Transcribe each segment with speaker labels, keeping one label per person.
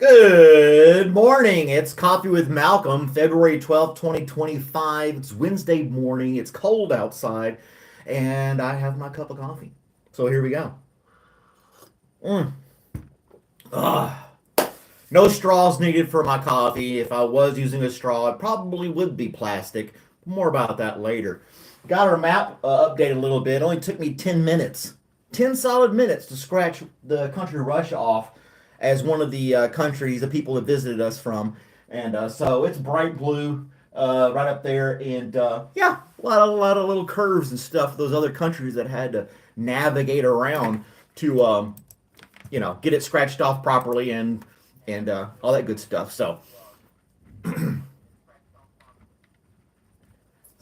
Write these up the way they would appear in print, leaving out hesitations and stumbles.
Speaker 1: Good morning. It's Coffee with Malcolm, February 12th, 2025. It's Wednesday morning. It's cold outside, and I have my cup of coffee. So here we go. Mm. Ah. No straws needed for my coffee. If I was using a straw, it probably would be plastic. More about that later. Got our map updated a little bit. It only took me 10 minutes. 10 solid minutes to scratch the country of Russia off as one of the countries the people have visited us from. And so it's bright blue right up there. And yeah, a lot of little curves and stuff. Those other countries that had to navigate around to, get it scratched off properly and all that good stuff. So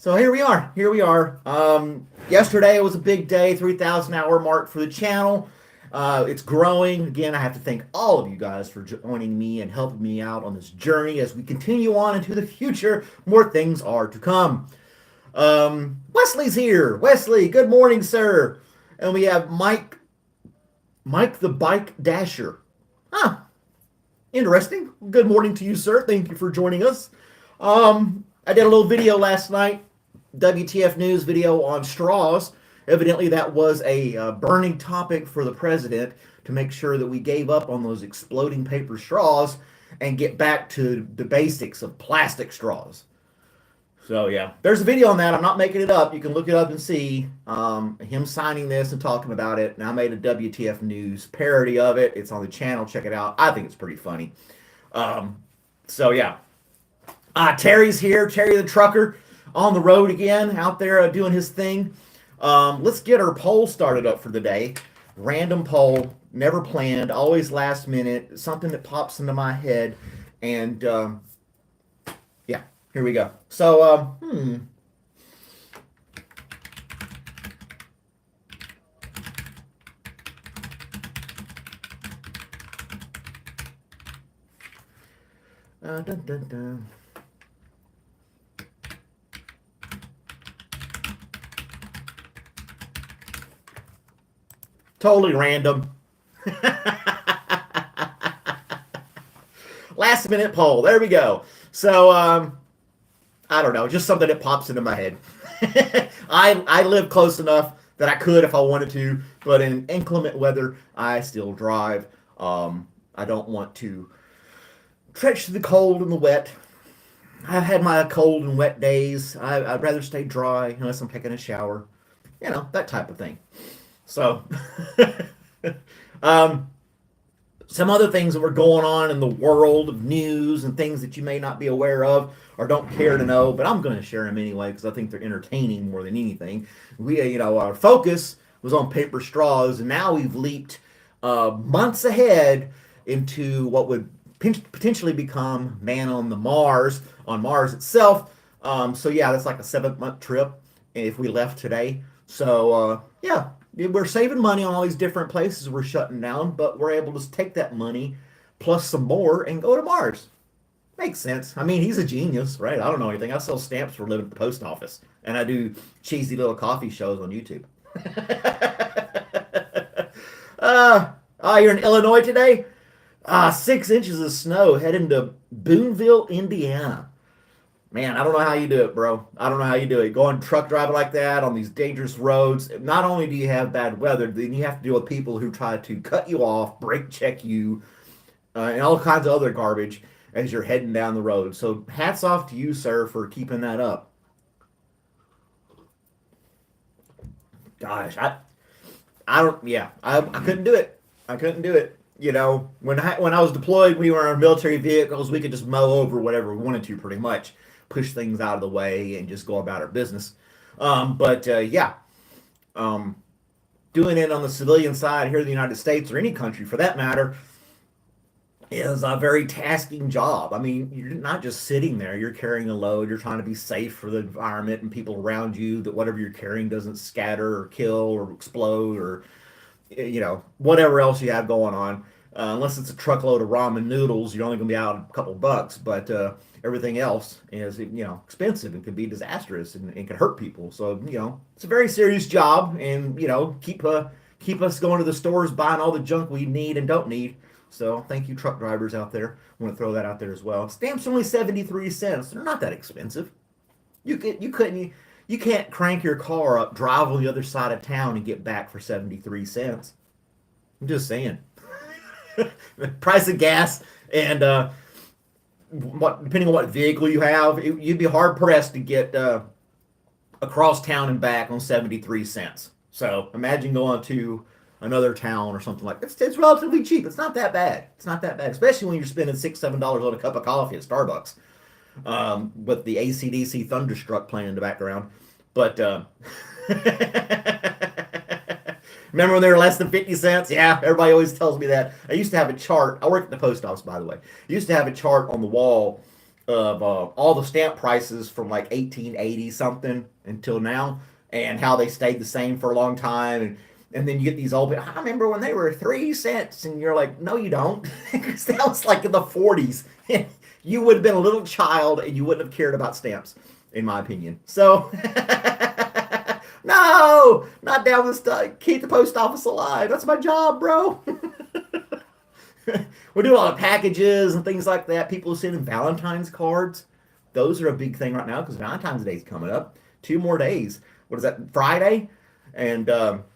Speaker 1: here we are. Here we are. Yesterday was a big day, 3,000 hour mark for the channel. It's growing. Again, I have to thank all of you guys for joining me and helping me out on this journey as we continue on into the future. More things are to come. Wesley's here. Wesley, good morning, sir. And we have Mike the Bike Dasher. Huh. Interesting. Good morning to you, sir. Thank you for joining us. I did a little video last night, WTF News video on straws. Evidently, that was a burning topic for the president to make sure that we gave up on those exploding paper straws and get back to the basics of plastic straws. So, yeah, there's a video on that. I'm not making it up. You can look it up and see him signing this and talking about it. And I made a WTF News parody of it. It's on the channel. Check it out. I think it's pretty funny. So, yeah. Terry's here. Terry the trucker on the road again, out there doing his thing. Let's get our poll started up for the day. Random poll, never planned, always last minute, something that pops into my head. And yeah, here we go. So, dun, dun, dun. Totally random. Last minute poll. There we go. So, I don't know. Just something that pops into my head. I live close enough that I could if I wanted to, but in inclement weather, I still drive. I don't want to stretch the cold and the wet. I've had my cold and wet days. I'd rather stay dry unless I'm taking a shower. That type of thing. So, some other things that were going on in the world of news and things that you may not be aware of or don't care to know, but I'm going to share them anyway because I think they're entertaining more than anything. Our focus was on paper straws, and now we've leaped months ahead into what would potentially become man on Mars itself. So yeah, that's like a 7-month trip if we left today. So yeah. We're saving money on all these different places we're shutting down, but we're able to take that money plus some more and go to Mars. Makes sense. I mean, he's a genius, right? I don't know anything. I sell stamps for a living at the post office, and I do cheesy little coffee shows on YouTube. You're in Illinois today? 6 inches of snow heading to Boonville, Indiana. Man, I don't know how you do it, bro. I don't know how you do it. Going truck driving like that on these dangerous roads. Not only do you have bad weather, then you have to deal with people who try to cut you off, brake check you, and all kinds of other garbage as you're heading down the road. So hats off to you, sir, for keeping that up. Gosh, I couldn't do it. I couldn't do it. When I was deployed, we were in military vehicles. We could just mow over whatever we wanted to, pretty much. Push things out of the way and just go about our business. Yeah, doing it on the civilian side here in the United States or any country for that matter is a very tasking job. I mean, you're not just sitting there, you're carrying a load, you're trying to be safe for the environment and people around you, that whatever you're carrying doesn't scatter or kill or explode or whatever else you have going on. Unless it's a truckload of ramen noodles, you're only going to be out a couple bucks. But everything else is, expensive and could be disastrous and can hurt people. So, it's a very serious job, and keep us going to the stores buying all the junk we need and don't need. So thank you, truck drivers out there. I want to throw that out there as well. Stamps are only 73 cents. They're not that expensive. You can't crank your car up, drive on the other side of town, and get back for 73 cents. I'm just saying. The price of gas and depending on what vehicle you have, you'd be hard pressed to get across town and back on 73 cents. So imagine going to another town or something like that. It's relatively cheap. It's not that bad. It's not that bad, especially when you're spending $6, $7 on a cup of coffee at Starbucks with the AC/DC Thunderstruck playing in the background. But remember when they were less than 50 cents? Yeah, everybody always tells me that. I used to have a chart. I worked at the post office, by the way. I used to have a chart on the wall of all the stamp prices from like 1880 something until now, and how they stayed the same for a long time. And then you get these old, I remember when they were 3 cents, and you're like, no, you don't. Because that was like in the 40s. You would have been a little child and you wouldn't have cared about stamps, in my opinion. So, no, not down with stuff. Keep the post office alive. That's my job, bro. We're doing a lot of packages and things like that. People sending Valentine's cards. Those are a big thing right now because Valentine's Day is coming up. 2 more days. What is that, Friday? And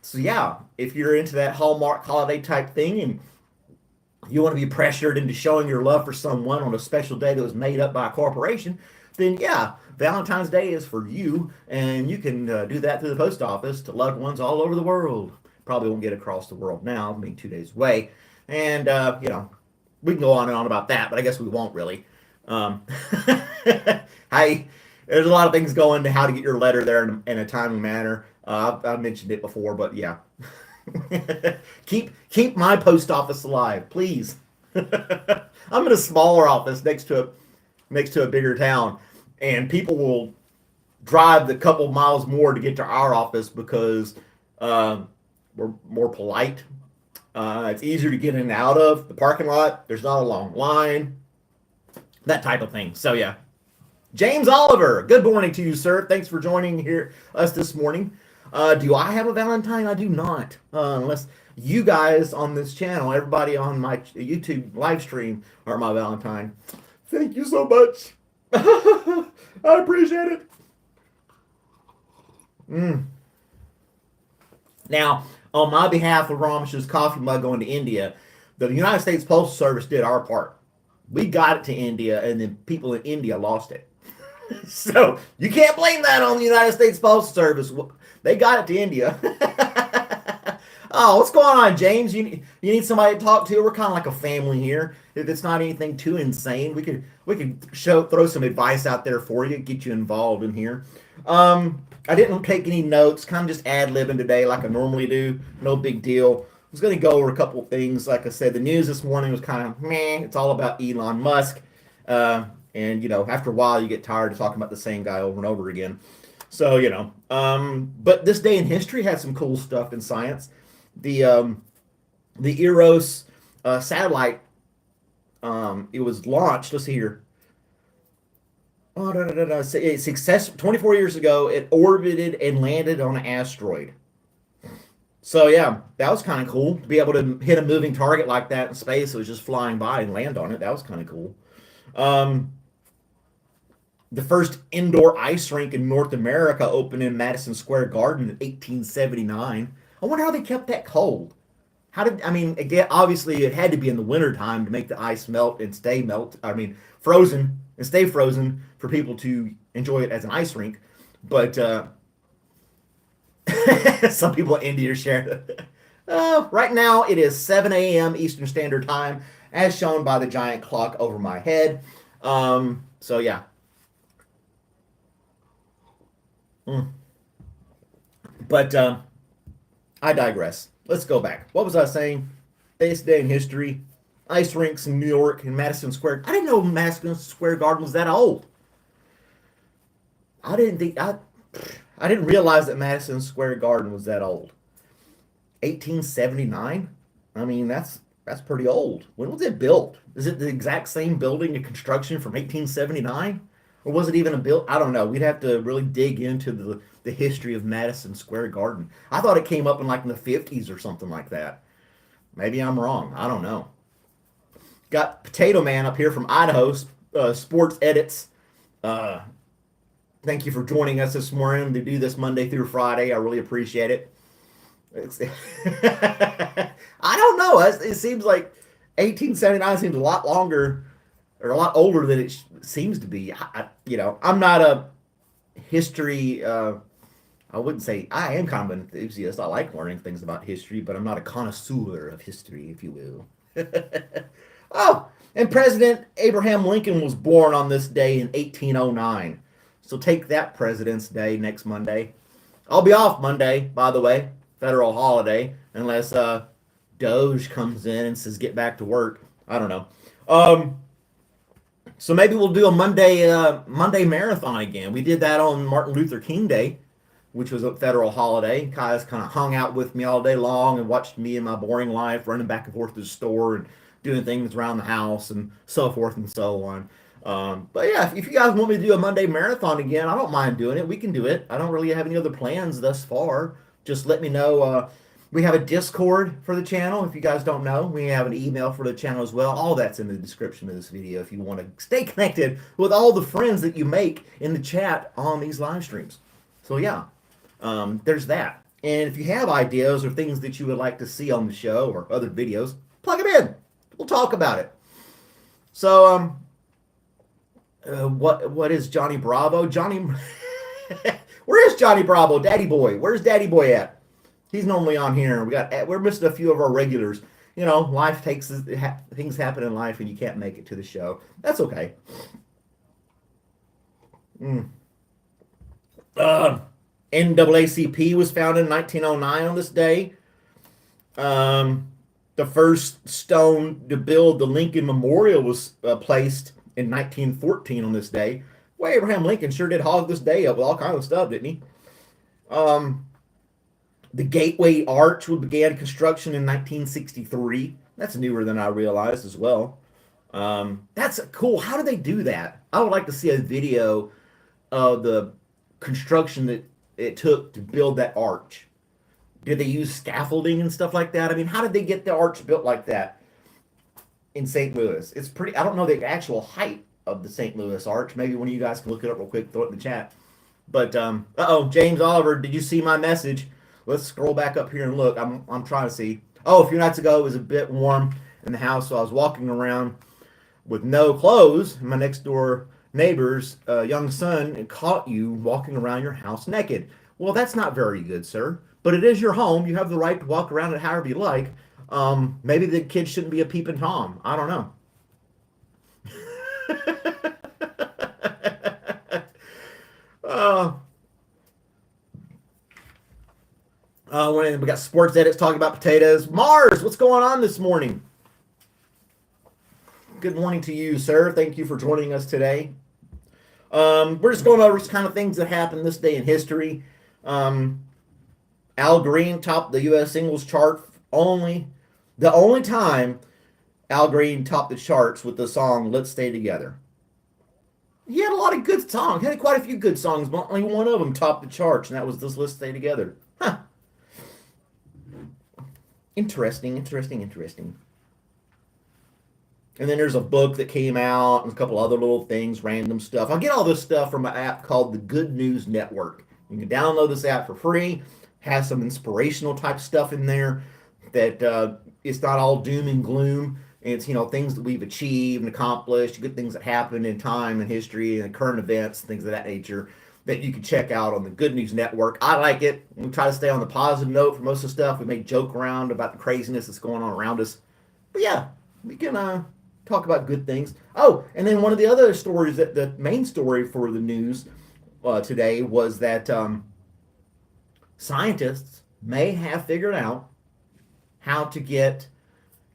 Speaker 1: so, yeah, if you're into that Hallmark holiday type thing and you want to be pressured into showing your love for someone on a special day that was made up by a corporation, then, yeah, Valentine's Day is for you. And you can do that through the post office to loved ones all over the world. Probably won't get across the world now, being 2 days away. And, we can go on and on about that, but I guess we won't really. There's a lot of things going to how to get your letter there in a timely manner. I've mentioned it before, but yeah. keep my post office alive, please. I'm in a smaller office next to a bigger town, and people will drive the couple miles more to get to our office because we're more polite. It's easier to get in and out of the parking lot. There's not a long line, that type of thing. So yeah. James Oliver, good morning to you, sir. Thanks for joining us this morning. Do I have a Valentine? I do not. Unless you guys on this channel, everybody on my YouTube live stream are my Valentine. Thank you so much. I appreciate it. Now, on my behalf of Ramesh's coffee mug going to India, the United States Postal Service did our part. We got it to India, and then people in India lost it. So you can't blame that on the United States Postal Service. They got it to India. Oh, what's going on, James? You need somebody to talk to? We're kind of like a family here. If it's not anything too insane, we could throw some advice out there for you, get you involved in here. I didn't take any notes, kind of just ad-libbing today like I normally do. No big deal. I was going to go over a couple of things. Like I said, the news this morning was kind of meh. It's all about Elon Musk. And, after a while, you get tired of talking about the same guy over and over again. So, but this day in history had some cool stuff in science. The Eros satellite, it was launched. Let's see here. Success 24 years ago, it orbited and landed on an asteroid. So, yeah, that was kind of cool to be able to hit a moving target like that in space. It was just flying by and land on it. That was kind of cool. The first indoor ice rink in North America opened in Madison Square Garden in 1879. I wonder how they kept that cold. Again, obviously it had to be in the wintertime to make the ice frozen and stay frozen for people to enjoy it as an ice rink. But some people in India are sharing it. Right now it is 7 a.m. Eastern Standard Time, as shown by the giant clock over my head. So yeah. But I digress. Let's go back. What was I saying? This day in history. Ice rinks in New York and Madison Square. I didn't know Madison Square Garden was that old. I didn't realize that Madison Square Garden was that old. 1879? I mean, that's pretty old. When was it built? Is it the exact same building and construction from 1879? Or was it even a built? I don't know. We'd have to really dig into the history of Madison Square Garden. I thought it came up in the 50s or something like that. Maybe I'm wrong. I don't know. Got Potato Man up here from Idaho, Sports Edits. Uh, Thank you for joining us this morning to do this Monday through Friday. I really appreciate it. I don't know. It seems like 1879 seems a lot longer or a lot older than it seems to be. I'm not a history. I wouldn't say I am kind of an enthusiast. I like learning things about history, but I'm not a connoisseur of history, if you will. Oh, and President Abraham Lincoln was born on this day in 1809. So take that, President's Day, next Monday. I'll be off Monday, by the way, federal holiday, unless Doge comes in and says get back to work. I don't know. So maybe we'll do a Monday marathon again. We did that on Martin Luther King Day, which was a federal holiday. Kai's kind of hung out with me all day long and watched me and my boring life running back and forth to the store and doing things around the house and so forth and so on. But yeah, if you guys want me to do a Monday marathon again, I don't mind doing it. We can do it. I don't really have any other plans thus far. Just let me know. We have a Discord for the channel. If you guys don't know, we have an email for the channel as well. All that's in the description of this video if you want to stay connected with all the friends that you make in the chat on these live streams. So yeah, there's that. And if you have ideas or things that you would like to see on the show or other videos, plug them in. We'll talk about it. So, what is Johnny Bravo? Where is Johnny Bravo? Daddy Boy. Where's Daddy Boy at? He's normally on here. We're missing a few of our regulars. You know, life things happen in life, and you can't make it to the show. That's okay. NAACP was founded in 1909 on this day. The first stone to build the Lincoln Memorial was placed in 1914 on this day. Well, Abraham Lincoln sure did hog this day up with all kinds of stuff, didn't he? The Gateway Arch began construction in 1963. That's newer than I realized as well. That's cool. How do they do that? I would like to see a video of the construction that it took to build that arch. Did they use scaffolding and stuff like that? I mean, how did they get the arch built like that in St. Louis? It's pretty, I don't know the actual height of the St. Louis Arch. Maybe one of you guys can look it up real quick, throw it in the chat. But, James Oliver, did you see my message? Let's scroll back up here and look. I'm trying to see. Oh, a few nights ago, it was a bit warm in the house, so I was walking around with no clothes. My next door neighbor's young son caught you walking around your house naked. Well, that's not very good, sir. But it is your home. You have the right to walk around it however you like. Maybe the kid shouldn't be a peeping Tom. I don't know. We got Sports Edits talking about potatoes. Mars, what's going on this morning? Good morning to you, sir. Thank you for joining us today. We're just going over kind of things that happened this day in history. Al Green topped the U.S. singles chart. The only time Al Green topped the charts with the song "Let's Stay Together." He had a lot of good songs. He had quite a few good songs, but only one of them topped the charts, and that was this "Let's Stay Together." Huh. Interesting. And then there's a book that came out and a couple other little things, random stuff. I get all this stuff from an app called the Good News Network. You can download this app for free. Has some inspirational type stuff in there that it's not all doom and gloom. It's, things that we've achieved and accomplished, good things that happened in time and history and current events, things of that nature that you can check out on the Good News Network. I like it. We try to stay on the positive note for most of the stuff. We may joke around about the craziness that's going on around us. But yeah, we can talk about good things. Oh, and then one of the other stories, that the main story for the news today was that scientists may have figured out how to get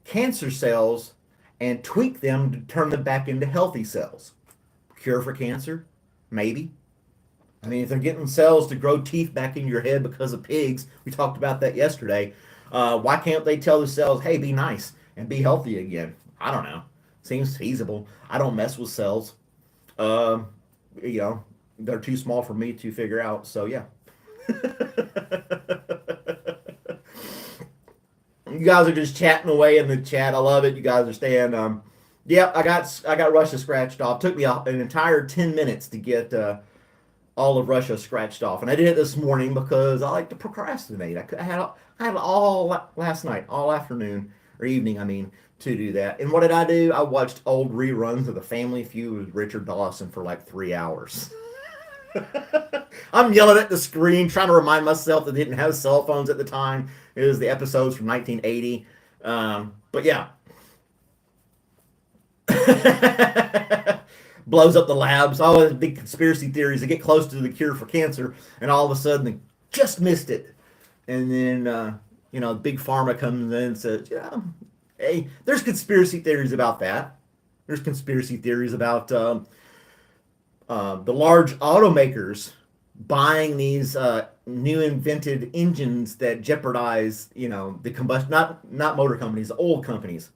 Speaker 1: cancer cells and tweak them to turn them back into healthy cells. Cure for cancer? Maybe. I mean, if they're getting cells to grow teeth back in your head because of pigs, we talked about that yesterday, why can't they tell the cells, hey, be nice and be healthy again? I don't know. Seems feasible. I don't mess with cells. They're too small for me to figure out, so yeah. You guys are just chatting away in the chat. I love it. You guys are staying Yep, I got Russia scratched off. Took me an entire 10 minutes to get all of Russia scratched off, and I did it this morning because I like to procrastinate. I had all last night, all afternoon or evening, I mean, to do that. And what did I do? I watched old reruns of The Family Feud with Richard Dawson for like 3 hours. I'm yelling at the screen, trying to remind myself that they didn't have cell phones at the time. It was the episodes from 1980. But yeah, blows up the labs. All those big conspiracy theories. They get close to the cure for cancer, and all of a sudden they just missed it. And then Big Pharma comes in and says, "Yeah, hey, there's conspiracy theories about that. There's conspiracy theories about the large automakers buying these new invented engines that jeopardize, the combustion, not motor companies, oil companies,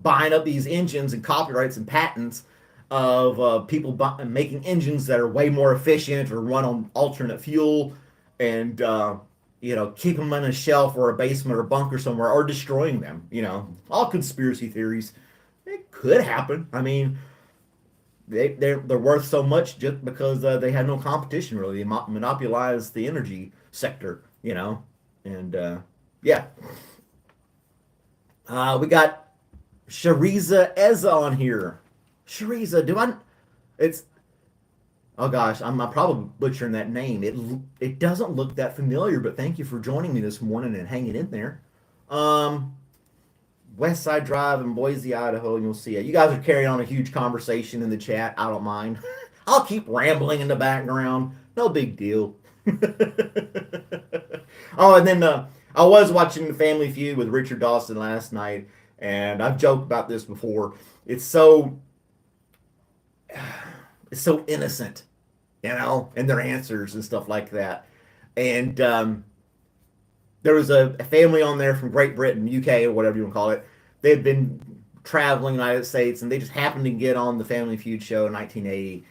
Speaker 1: buying up these engines and copyrights and patents of people making engines that are way more efficient or run on alternate fuel, and keep them on a shelf or a basement or a bunker somewhere, or destroying them. All conspiracy theories. It could happen. I mean, they're worth so much just because they had no competition really. They monopolized the energy sector, and yeah. We got Shariza Eza on here. Shariza, do I? It's oh gosh, I'm probably butchering that name. It doesn't look that familiar, but thank you for joining me this morning and hanging in there. Um, West Side Drive in Boise, Idaho, and you'll see it. You guys are carrying on a huge conversation in the chat. I don't mind. I'll keep rambling in the background. No big deal. Oh, and then I was watching the Family Feud with Richard Dawson last night, and I've joked about this before. It's so it's so innocent, and their answers and stuff like that. And there was a family on there from Great Britain, UK, or whatever you want to call it. They had been traveling the United States, and they just happened to get on the Family Feud show in 1980.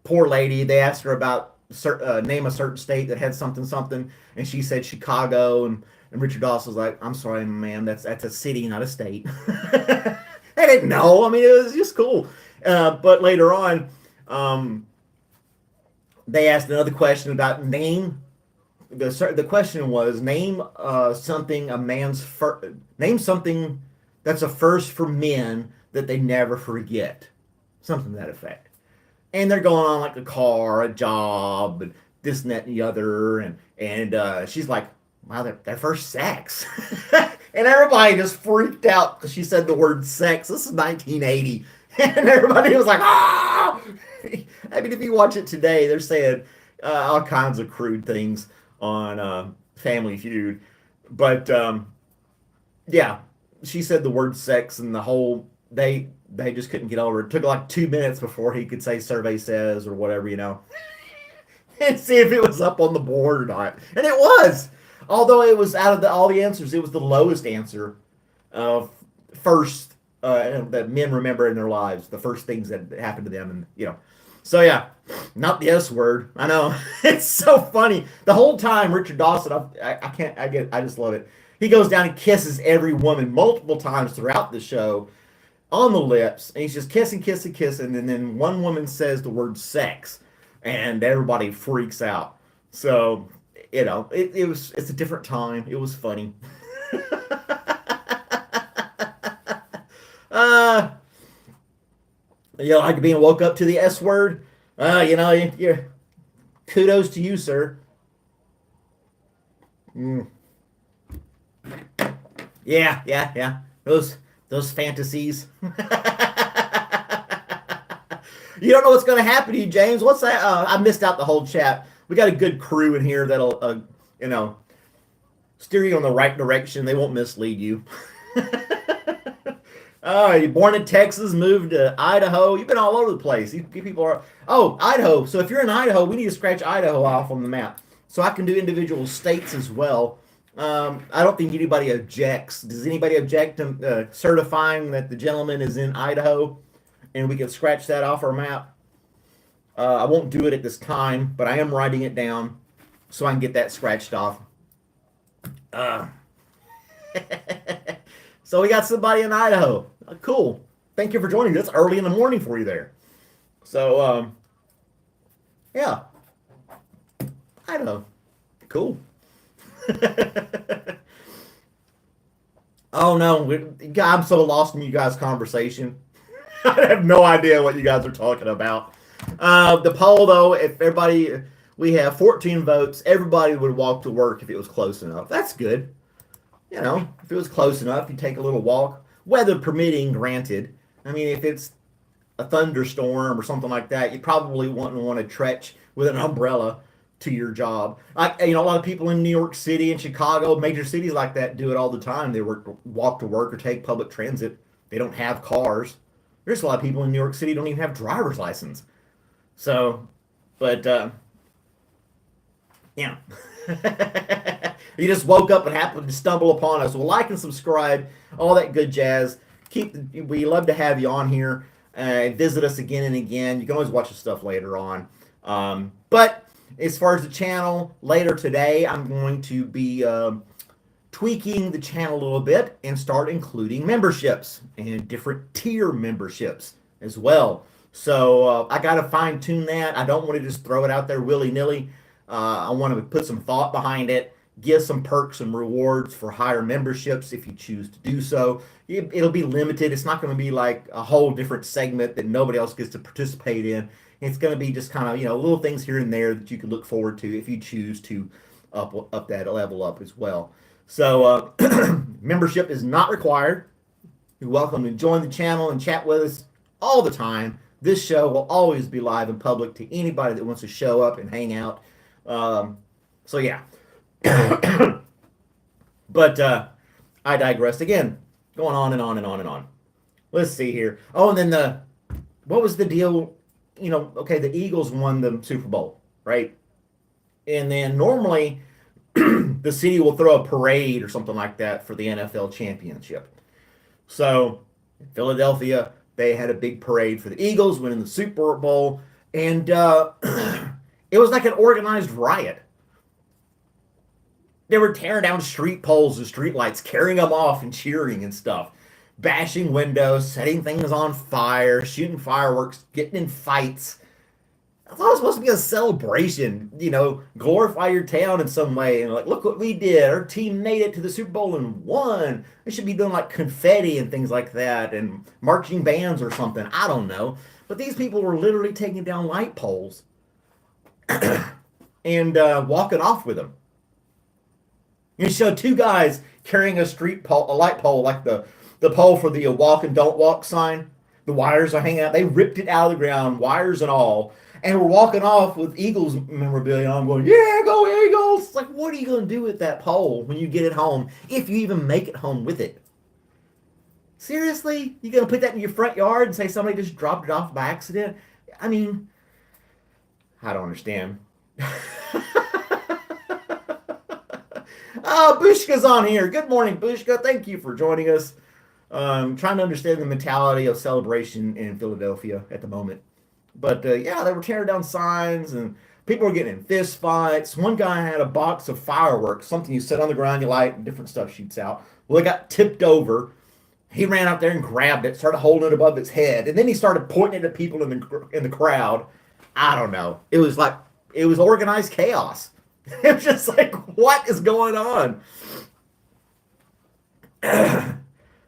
Speaker 1: Poor lady, they asked her about name a certain state that had something something, and she said Chicago, and Richard Dawson was like, "I'm sorry, ma'am, that's a city, not a state." They didn't know. I mean, it was just cool. But later on, um, they asked another question about name. The question was name something name something that's a first for men that they never forget, something to that effect. And they're going on like a car, a job, and this and that and the other, and she's like, "Wow, their first sex," and everybody just freaked out because she said the word sex. This is 1980, and everybody was like, "Ah!" I mean, if you watch it today, they're saying all kinds of crude things on Family Feud. But yeah, she said the word sex, and they just couldn't get over it. It took like 2 minutes before he could say "survey says" or whatever, and see if it was up on the board or not. And it was, although it was out of all the answers, it was the lowest answer of first that men remember in their lives, the first things that happened to them, and. So yeah, not the S word. I know. It's so funny. The whole time, Richard Dawson, I can't, I just love it. He goes down and kisses every woman multiple times throughout the show on the lips, and he's just kissing, kissing, kissing, and then one woman says the word sex, and everybody freaks out. So, it's a different time. It was funny. uh, like being woke up to the S word. You're kudos to you, sir. Mm. Yeah, yeah, yeah. Those fantasies. You don't know what's going to happen to you, James. What's that? I missed out the whole chat. We got a good crew in here that'll, steer you in the right direction. They won't mislead you. Oh, you're born in Texas, moved to Idaho. You've been all over the place. You people are. Oh, Idaho. So if you're in Idaho, we need to scratch Idaho off on the map so I can do individual states as well. I don't think anybody objects. Does anybody object to certifying that the gentleman is in Idaho and we can scratch that off our map? I won't do it at this time, but I am writing it down so I can get that scratched off. So we got somebody in Idaho. Cool. Thank you for joining. It's early in the morning for you there. So, yeah, I know. Cool. Oh no, I'm so lost in you guys' conversation. I have no idea what you guys are talking about. The poll, though, if everybody, we have 14 votes, everybody would walk to work if it was close enough. That's good. You know, if it was close enough, you take a little walk, weather permitting, granted. I mean, if it's a thunderstorm or something like that, you probably wouldn't want to trek with an umbrella to your job. A lot of people in New York City and Chicago, major cities like that, do it all the time. They walk to work or take public transit. They don't have cars. There's a lot of people in New York City don't even have driver's license. So, but yeah. You just woke up and happened to stumble upon us. Well, like and subscribe, all that good jazz. We love to have you on here. Visit us again and again. You can always watch the stuff later on. But as far as the channel, later today, I'm going to be tweaking the channel a little bit and start including memberships and different tier memberships as well. So I got to fine tune that. I don't want to just throw it out there willy nilly. I want to put some thought behind it, give some perks and rewards for higher memberships if you choose to do so. It'll be limited. It's not going to be like a whole different segment that nobody else gets to participate in. It's going to be just kind of, little things here and there that you can look forward to if you choose to up that level up as well. So membership is not required. You're welcome to join the channel and chat with us all the time. This show will always be live and public to anybody that wants to show up and hang out. So yeah. But I digressed again. Going on and on and on and on. Let's see here. Oh, and then what was the deal? Okay, the Eagles won the Super Bowl, right? And then normally the city will throw a parade or something like that for the NFL championship. So in Philadelphia, they had a big parade for the Eagles winning the Super Bowl, and it was like an organized riot. They were tearing down street poles and street lights, carrying them off and cheering and stuff, bashing windows, setting things on fire, shooting fireworks, getting in fights. I thought it was supposed to be a celebration, glorify your town in some way. And like, look what we did. Our team made it to the Super Bowl and won. They should be doing like confetti and things like that and marching bands or something. I don't know. But these people were literally taking down light poles and walking off with them. You show two guys carrying a light pole, like the pole for the walk and don't walk sign. The wires are hanging out. They ripped it out of the ground, wires and all. And we're walking off with Eagles memorabilia on, going, yeah, go Eagles. It's like, what are you going to do with that pole when you get it home, if you even make it home with it? Seriously? You going to put that in your front yard and say somebody just dropped it off by accident? I mean, I don't understand. Bushka's on here. Good morning, Bushka. Thank you for joining us. Trying to understand the mentality of celebration in Philadelphia at the moment. But yeah, they were tearing down signs and people were getting in fist fights. One guy had a box of fireworks, something you set on the ground, you light, and different stuff shoots out. Well, it got tipped over. He ran out there and grabbed it, started holding it above his head, and then he started pointing it at people in the crowd. I don't know. It was organized chaos. It was just like, what is going on?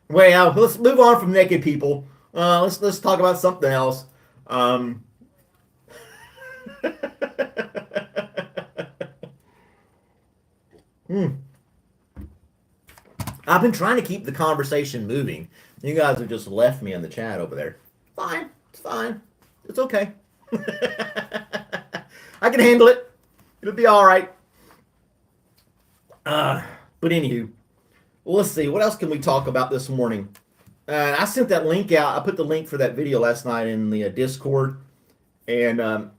Speaker 1: Well, let's move on from naked people. Let's talk about something else. I've been trying to keep the conversation moving. You guys have just left me in the chat over there. Fine. It's fine. It's okay. I can handle it. It'll be all right. But anywho, let's see. What else can we talk about this morning? I sent that link out. I put the link for that video last night in the Discord. And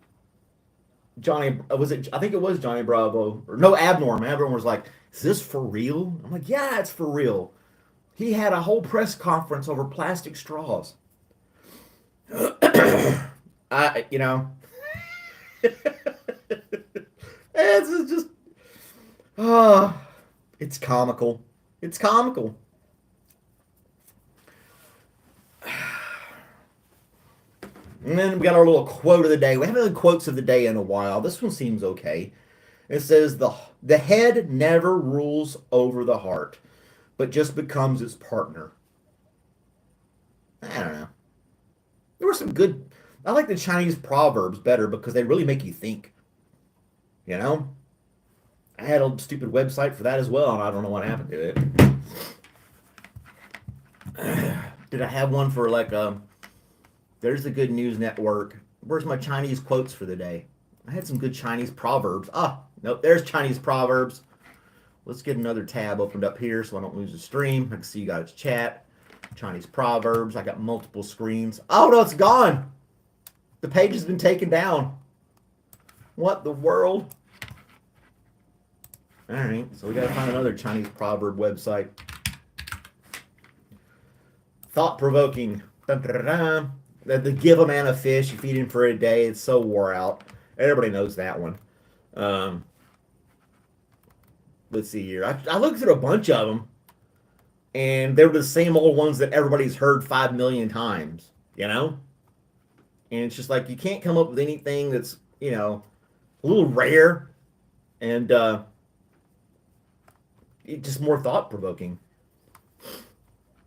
Speaker 1: Johnny, I think it was Johnny Bravo. Or no, Abnorm. Abnorm was like, is this for real? I'm like, yeah, it's for real. He had a whole press conference over plastic straws. It's just, it's comical. It's comical. And then we got our little quote of the day. We haven't done quotes of the day in a while. This one seems okay. It says the head never rules over the heart, but just becomes its partner. I don't know. There were some good. I like the Chinese proverbs better because they really make you think. You know, I had a stupid website for that as well, and I don't know what happened to it. Did I have one for like there's the Good News Network. Where's my Chinese quotes for the day? I had some good Chinese proverbs. Ah, nope, there's Chinese proverbs. Let's get another tab opened up here so I don't lose the stream. I can see you guys chat. Chinese proverbs. I got multiple screens. Oh no, it's gone. The page has been taken down. What the world? All right, so we got to find another Chinese proverb website. Thought-provoking. The give a man a fish, you feed him for a day. It's so wore out. Everybody knows that one. Let's see here. I looked through a bunch of them, and they were the same old ones that everybody's heard 5 million times, you know? And it's just like you can't come up with anything that's, a little rare and just more thought-provoking.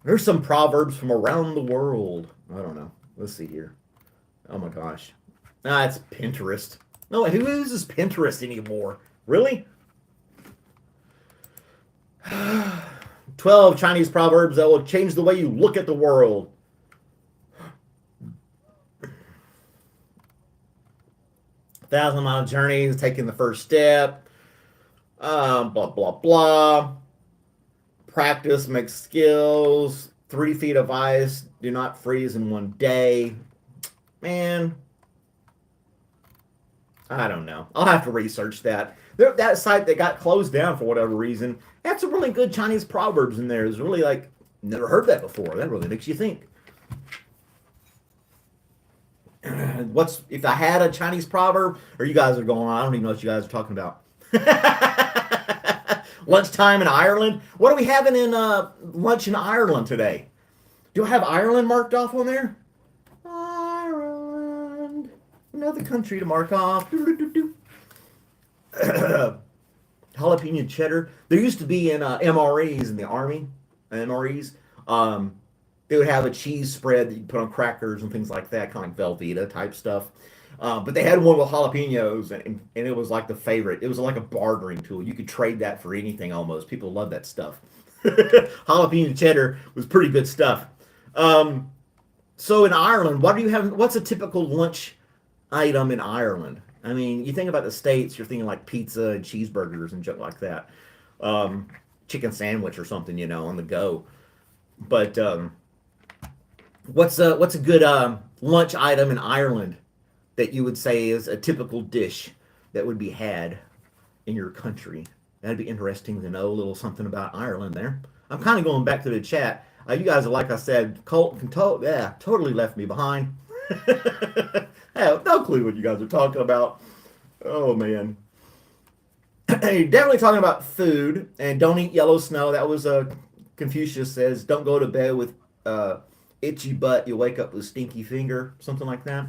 Speaker 1: There's some proverbs from around the world. I don't know. Let's see here. Oh my gosh. It's Pinterest. No, who uses Pinterest anymore? Really? 12 Chinese proverbs that will change the way you look at the world. Thousand-mile journey is taking the first step. Blah, blah, blah. Practice makes skills. 3 feet of ice do not freeze in one day. Man, I don't know. I'll have to research that. That site that got closed down for whatever reason, had some really good Chinese proverbs in there. It's really like, never heard that before. That really makes you think. If I had a Chinese proverb, or you guys are going, I don't even know what you guys are talking about. Lunchtime in Ireland. What are we having in lunch in Ireland today? Do I have Ireland marked off on there? Ireland. Another country to mark off. Jalapeno cheddar. There used to be in MREs in the Army, MREs. They would have a cheese spread that you put on crackers and things like that, kind of like Velveeta type stuff. But they had one with jalapenos, and it was like the favorite. It was like a bartering tool. You could trade that for anything almost. People love that stuff. Jalapeno cheddar was pretty good stuff. So in Ireland, what do you have? What's a typical lunch item in Ireland? I mean, you think about the States, you're thinking like pizza and cheeseburgers and junk like that. Chicken sandwich or something, on the go. But what's a good lunch item in Ireland that you would say is a typical dish that would be had in your country? That'd be interesting to know a little something about Ireland there. I'm kind of going back to the chat. You guys are, like I said, totally left me behind. I have no clue what you guys are talking about. Oh, man. Definitely talking about food, and don't eat yellow snow. That was Confucius says, don't go to bed with itchy butt. You'll wake up with stinky finger. Something like that.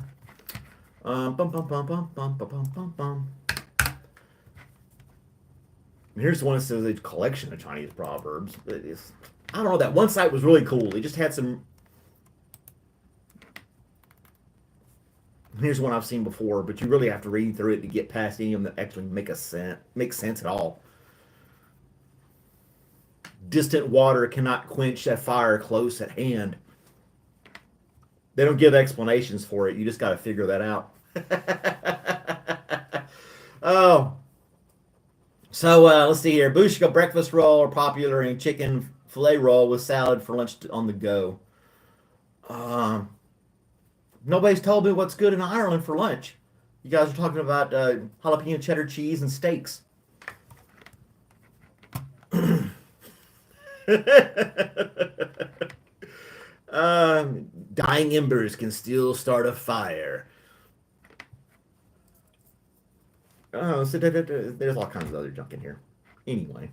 Speaker 1: Bum, bum, bum, bum, bum, bum, bum, bum, bum. Here's the one that says a collection of Chinese proverbs. I don't know, that one site was really cool. It just had some... Here's one I've seen before, but you really have to read through it to get past any of them that actually make sense at all. Distant water cannot quench a fire close at hand. They don't give explanations for it. You just got to figure that out. Oh. So let's see here. Bushka breakfast roll are popular, and chicken filet roll with salad for lunch on the go. Nobody's told me what's good in Ireland for lunch. You guys are talking about jalapeno cheddar cheese and steaks. Dying embers can still start a fire. Oh, so there's all kinds of other junk in here. Anyway.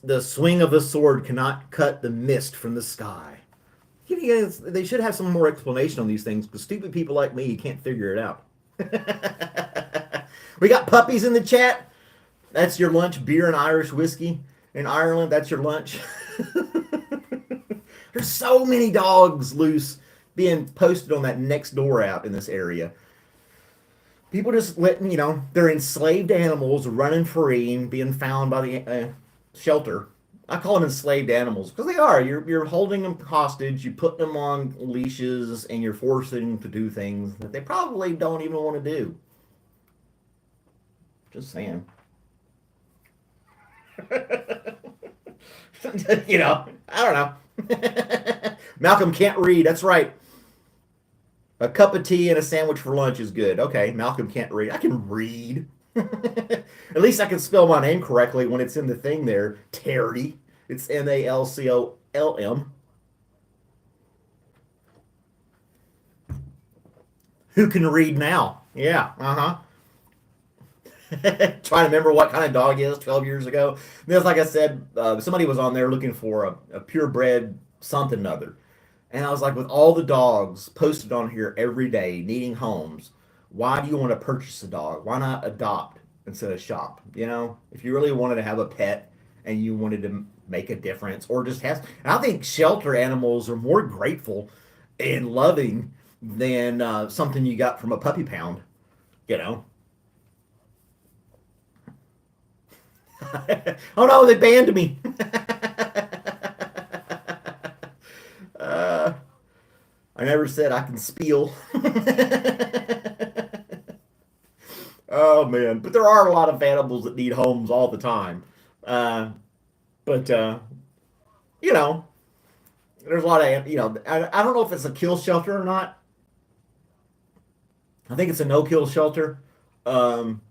Speaker 1: The swing of the sword cannot cut the mist from the sky. You guys, they should have some more explanation on these things because stupid people like me can't figure it out. We got puppies in the chat. That's your lunch, beer and Irish whiskey. In Ireland, that's your lunch. There's so many dogs loose being posted on that next door app in this area. People just letting, they're enslaved animals running free and being found by the shelter. I call them enslaved animals because they are. You're holding them hostage, you put them on leashes, and you're forcing them to do things that they probably don't even want to do. Just saying. I don't know. Malcolm can't read. That's right. A cup of tea and a sandwich for lunch is good. Okay, Malcolm can't read. I can read. At least I can spell my name correctly when it's in the thing there. Terry. It's Malcolm. Who can read now? Yeah, Trying to remember what kind of dog he is 12 years ago. Because, like I said, somebody was on there looking for a purebred something or other. And I was like, with all the dogs posted on here every day needing homes, why do you want to purchase a dog? Why not adopt instead of shop? If you really wanted to have a pet and you wanted to make a difference or just have, and I think shelter animals are more grateful and loving than something you got from a puppy pound, Oh no, they banned me. I never said I can spiel. Oh man, but there are a lot of animals that need homes all the time. But there's a lot of I don't know if it's a kill shelter or not. I think it's a no-kill shelter. Um,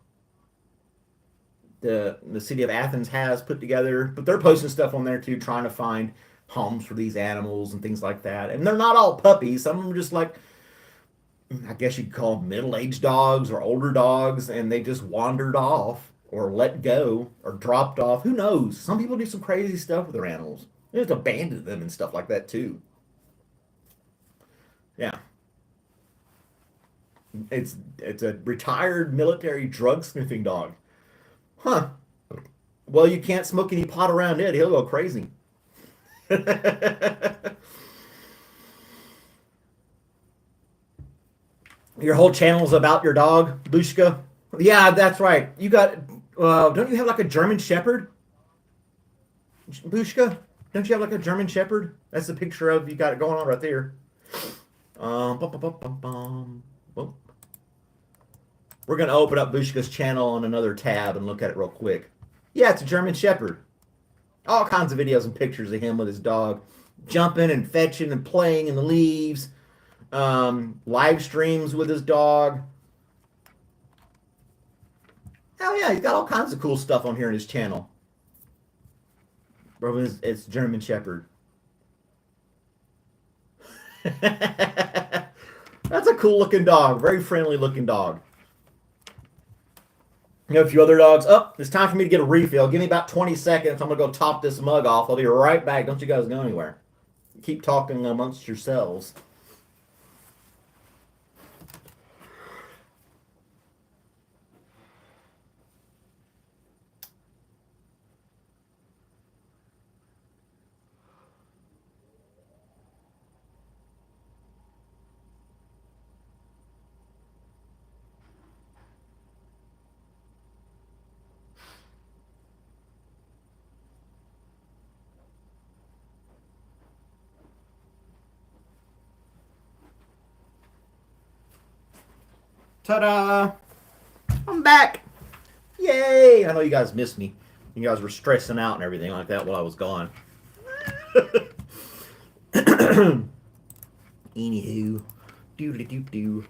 Speaker 1: the city of Athens has put together, but they're posting stuff on there too, trying to find homes for these animals and things like that. And they're not all puppies. Some of them are just like, I guess you could call them middle-aged dogs or older dogs, and they just wandered off or let go or dropped off. Who knows? Some people do some crazy stuff with their animals. They just abandon them and stuff like that too. Yeah. It's a retired military drug sniffing dog. Huh. Well, you can't smoke any pot around it. He'll go crazy. Your whole channel is about your dog, Bushka? Yeah, that's right. You got, don't you have like a German Shepherd? Bushka? Don't you have like a German Shepherd? That's the picture of, you got it going on right there. Bum, bum, bum, bum, bum. Boom. We're going to open up Bushka's channel on another tab and look at it real quick. Yeah, it's a German Shepherd. All kinds of videos and pictures of him with his dog jumping and fetching and playing in the leaves. Live streams with his dog. Hell yeah, he's got all kinds of cool stuff on here in his channel. Bro, it's German Shepherd. That's a cool looking dog. Very friendly looking dog. A few other dogs. Oh, it's time for me to get a refill. Give me about 20 seconds. I'm going to go top this mug off. I'll be right back. Don't you guys go anywhere. Keep talking amongst yourselves. Ta-da! I'm back! Yay! I know you guys missed me. You guys were stressing out and everything like that while I was gone. Anywho. Doodly-doop-doo.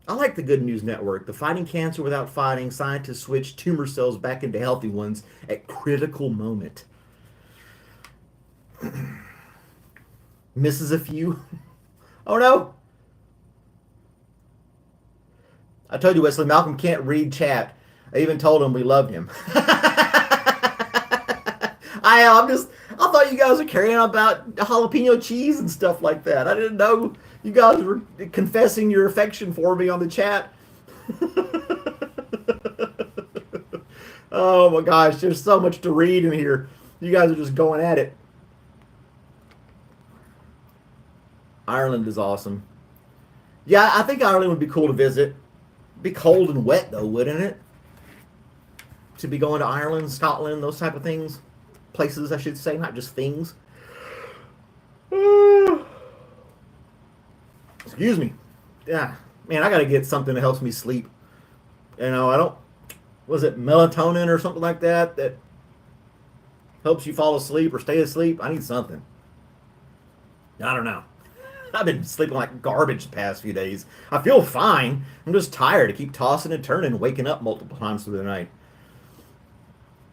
Speaker 1: I like the Good News Network. The Fighting Cancer Without Fighting. Scientists switch tumor cells back into healthy ones at critical moment. Misses a few. Oh no! I told you, Wesley, Malcolm can't read chat. I even told him we loved him. I I thought you guys were carrying on about jalapeno cheese and stuff like that. I didn't know you guys were confessing your affection for me on the chat. Oh my gosh, there's so much to read in here. You guys are just going at it. Ireland is awesome. Yeah, I think Ireland would be cool to visit. Be cold and wet though, wouldn't it? To be going to Ireland, Scotland, those type of things. Places, I should say, not just things. Excuse me. Yeah, man, I gotta get something that helps me sleep. You know, I don't. Was it melatonin or something like that that helps you fall asleep or stay asleep? I need something. I don't know. I've been sleeping like garbage the past few days. I feel fine. I'm just tired. I keep tossing and turning, waking up multiple times through the night.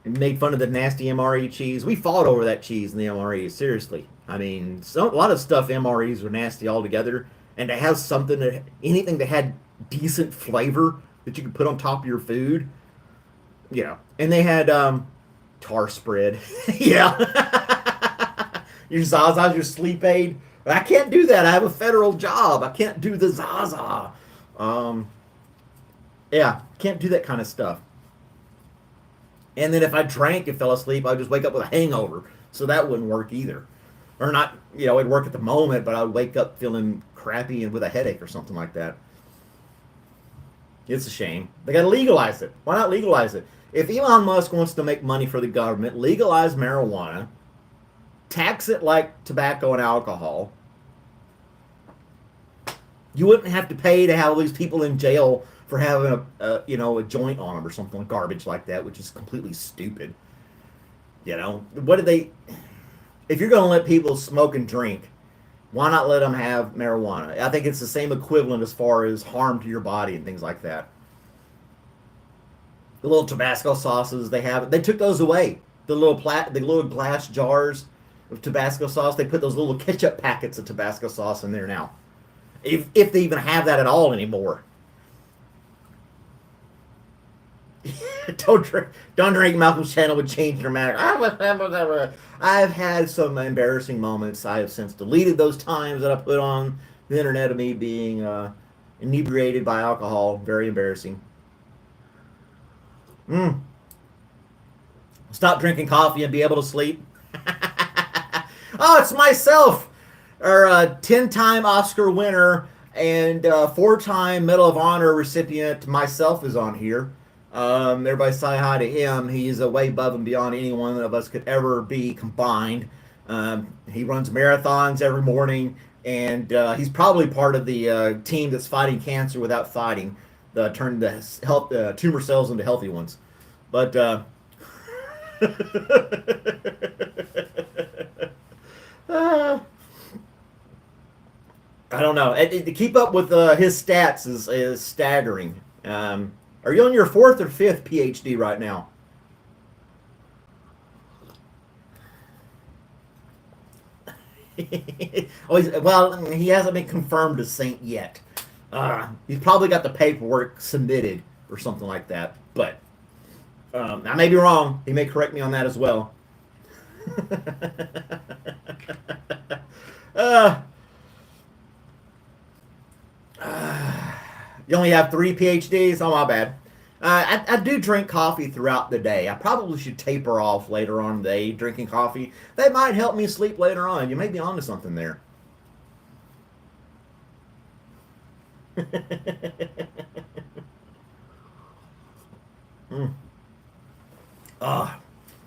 Speaker 1: And made fun of the nasty MRE cheese. We fought over that cheese in the MRE. Seriously. I mean, a lot of stuff MREs are nasty altogether. And to have something that anything that had decent flavor that you could put on top of your food. Yeah. And they had tar spread. Yeah. Your Zaza's your sleep aid. I can't do that. I have a federal job. I can't do the Zaza. Yeah, can't do that kind of stuff. And then if I drank and fell asleep, I'd just wake up with a hangover. So that wouldn't work either. Or not, it'd work at the moment, but I'd wake up feeling crappy and with a headache or something like that. It's a shame. They got to legalize it. Why not legalize it? If Elon Musk wants to make money for the government, legalize marijuana, tax it like tobacco and alcohol. You wouldn't have to pay to have all these people in jail for having a joint on them or something garbage like that, which is completely stupid. What do they? If you're going to let people smoke and drink, why not let them have marijuana? I think it's the same equivalent as far as harm to your body and things like that. The little Tabasco sauces they took those away. The little glass jars of Tabasco sauce, they put those little ketchup packets of Tabasco sauce in there now. If they even have that at all anymore. Don't drink. Malcolm's channel would change dramatically. I've had some embarrassing moments. I have since deleted those times that I put on the internet of me being inebriated by alcohol. Very embarrassing. Stop drinking coffee and be able to sleep. Oh, it's myself. Or a 10-time Oscar winner and 4-time Medal of Honor recipient myself is on here. Everybody say hi to him. He's way above and beyond any one of us could ever be combined. He runs marathons every morning, and he's probably part of the team that's fighting cancer without fighting, turning the tumor cells into healthy ones. But I don't know. To keep up with his stats is staggering. Are you on your 4th or 5th PhD right now? Well, he hasn't been confirmed a saint yet. He's probably got the paperwork submitted or something like that. But I may be wrong. He may correct me on that as well. You only have 3 PhDs? Oh, my bad. I do drink coffee throughout the day. I probably should taper off later on in the day drinking coffee. That might help me sleep later on. You may be onto something there.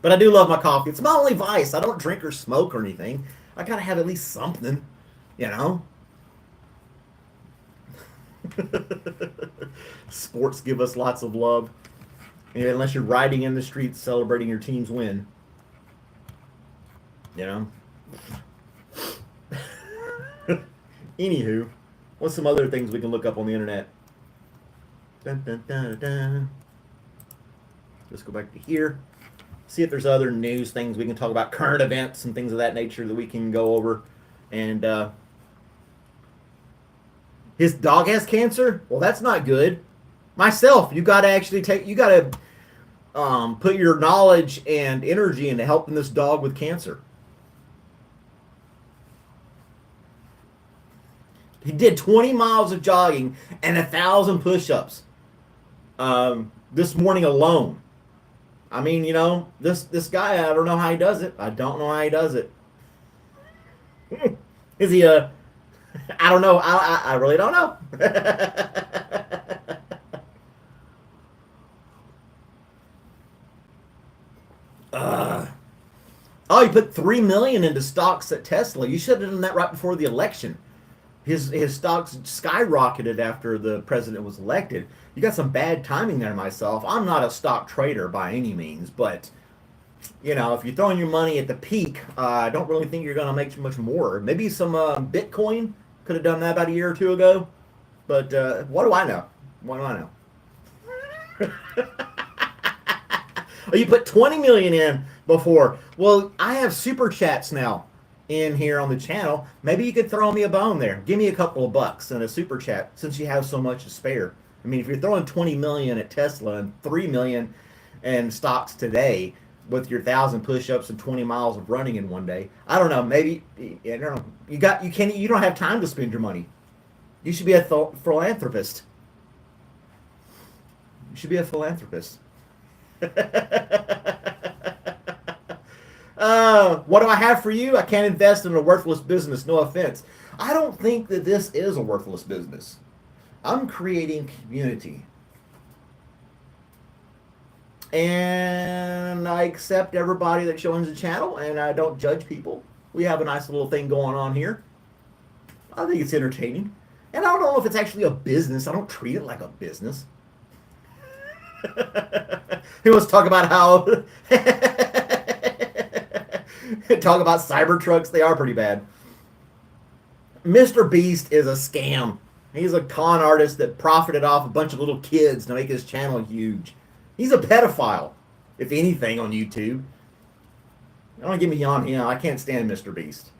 Speaker 1: But I do love my coffee. It's my only vice. I don't drink or smoke or anything. I gotta have at least something, Sports give us lots of love. Unless you're riding in the streets celebrating your team's win. Anywho, what's some other things we can look up on the internet? Dun, dun, dun, dun. Let's go back to here. See if there's other news things we can talk about, current events and things of that nature that we can go over. And his dog has cancer? Well, that's not good. Myself, you got to Put your knowledge and energy into helping this dog with cancer. He did 20 miles of jogging and 1,000 push-ups this morning alone. I mean, this guy, I don't know how he does it. I don't know how he does it. Is he a? I don't know. I really don't know. Oh, he put $3 million into stocks at Tesla. You should have done that right before the election. His stocks skyrocketed after the president was elected. You got some bad timing there, myself. I'm not a stock trader by any means, but if you're throwing your money at the peak, I don't really think you're going to make much more. Maybe some Bitcoin could have done that about a year or two ago, but what do I know? What do I know? Oh, you put 20 million in before. Well, I have super chats now in here on the channel. Maybe you could throw me a bone there. Give me a couple of bucks in a super chat since you have so much to spare. I mean, if you're throwing 20 million at Tesla and 3 million in stocks today with your 1,000 push-ups and 20 miles of running in one day, I don't know. Maybe I don't know. You don't have time to spend your money. You should be a philanthropist. You should be a philanthropist. What do I have for you? I can't invest in a worthless business. No offense. I don't think that this is a worthless business. I'm creating community. And I accept everybody that joins the channel, and I don't judge people. We have a nice little thing going on here. I think it's entertaining. And I don't know if it's actually a business. I don't treat it like a business. He wants to talk about how talk about Cybertrucks. They are pretty bad. Mr. Beast is a scam. He's a con artist that profited off a bunch of little kids to make his channel huge. He's a pedophile, if anything, on YouTube. Don't get me on him. I can't stand Mr. Beast.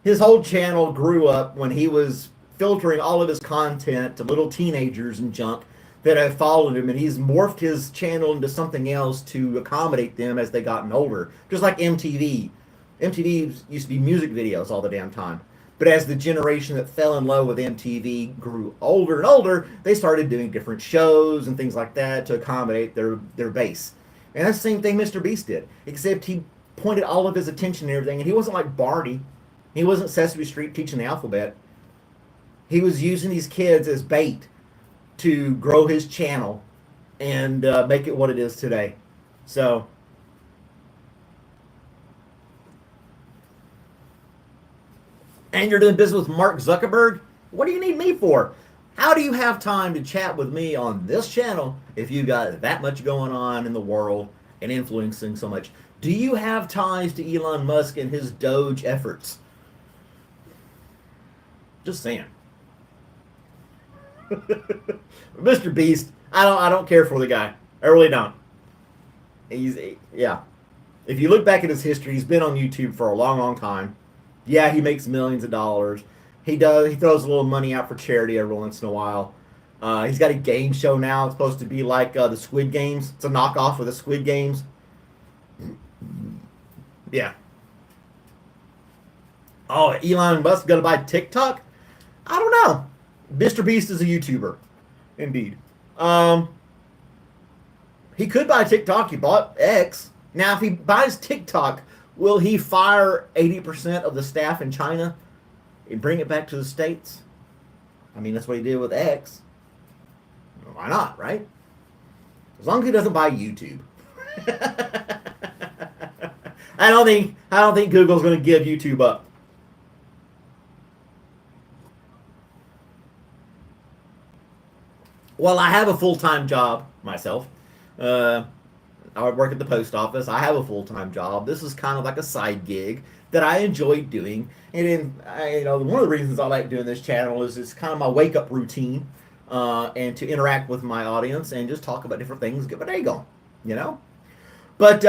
Speaker 1: His whole channel grew up when he was filtering all of his content to little teenagers and junk that have followed him, and he's morphed his channel into something else to accommodate them as they gotten older. Just like MTV. MTV used to be music videos all the damn time. But as the generation that fell in love with MTV grew older and older, they started doing different shows and things like that to accommodate their base. And that's the same thing Mr. Beast did, except he pointed all of his attention and everything, and he wasn't like Barney. He wasn't Sesame Street teaching the alphabet. He was using these kids as bait to grow his channel and make it what it is today. So, and you're doing business with Mark Zuckerberg? What do you need me for? How do you have time to chat with me on this channel if you got that much going on in the world and influencing so much? Do you have ties to Elon Musk and his Doge efforts? Just saying. Mr. Beast, I don't care for the guy. I really don't. Yeah. If you look back at his history, he's been on YouTube for a long, long time. Yeah, he makes millions of dollars. He throws a little money out for charity every once in a while. He's got a game show now. It's supposed to be like the Squid Games. It's a knockoff of the Squid Games. Yeah. Oh, Elon Musk gonna buy TikTok? I don't know. Mr. Beast is a YouTuber, indeed. He could buy TikTok. He bought X. Now, if he buys TikTok, will he fire 80% of the staff in China and bring it back to the States? I mean, that's what he did with X. Why not, right? As long as he doesn't buy YouTube. I don't think Google's going to give YouTube up. Well, I have a full-time job myself. I work at the post office. I have a full-time job. This is kind of like a side gig that I enjoy doing. And one of the reasons I like doing this channel is it's kind of my wake-up routine, and to interact with my audience and just talk about different things, get my day going, But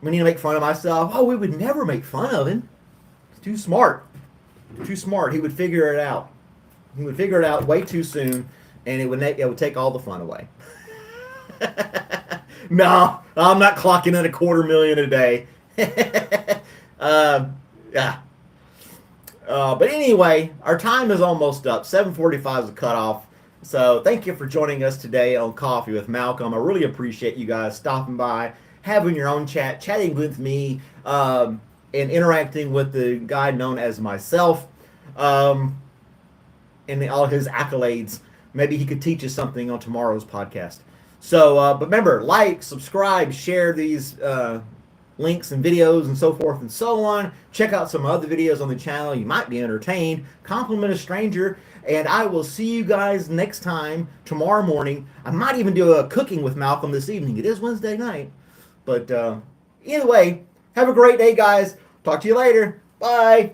Speaker 1: we need to make fun of myself. Oh, we would never make fun of him. He's too smart. Too smart. He would figure it out. He would figure it out way too soon. And it would take all the fun away. No, I'm not clocking in $250,000 a day. Yeah. But anyway, our time is almost up. 7:45 is the cutoff. So thank you for joining us today on Coffee with Malcolm. I really appreciate you guys stopping by, having your own chat, chatting with me, and interacting with the guy known as myself, um, and all his accolades. Maybe he could teach us something on tomorrow's podcast. So, but remember, like, subscribe, share these links and videos and so forth and so on. Check out some other videos on the channel. You might be entertained. Compliment a stranger. And I will see you guys next time, tomorrow morning. I might even do a cooking with Malcolm this evening. It is Wednesday night. But either way, have a great day, guys. Talk to you later. Bye.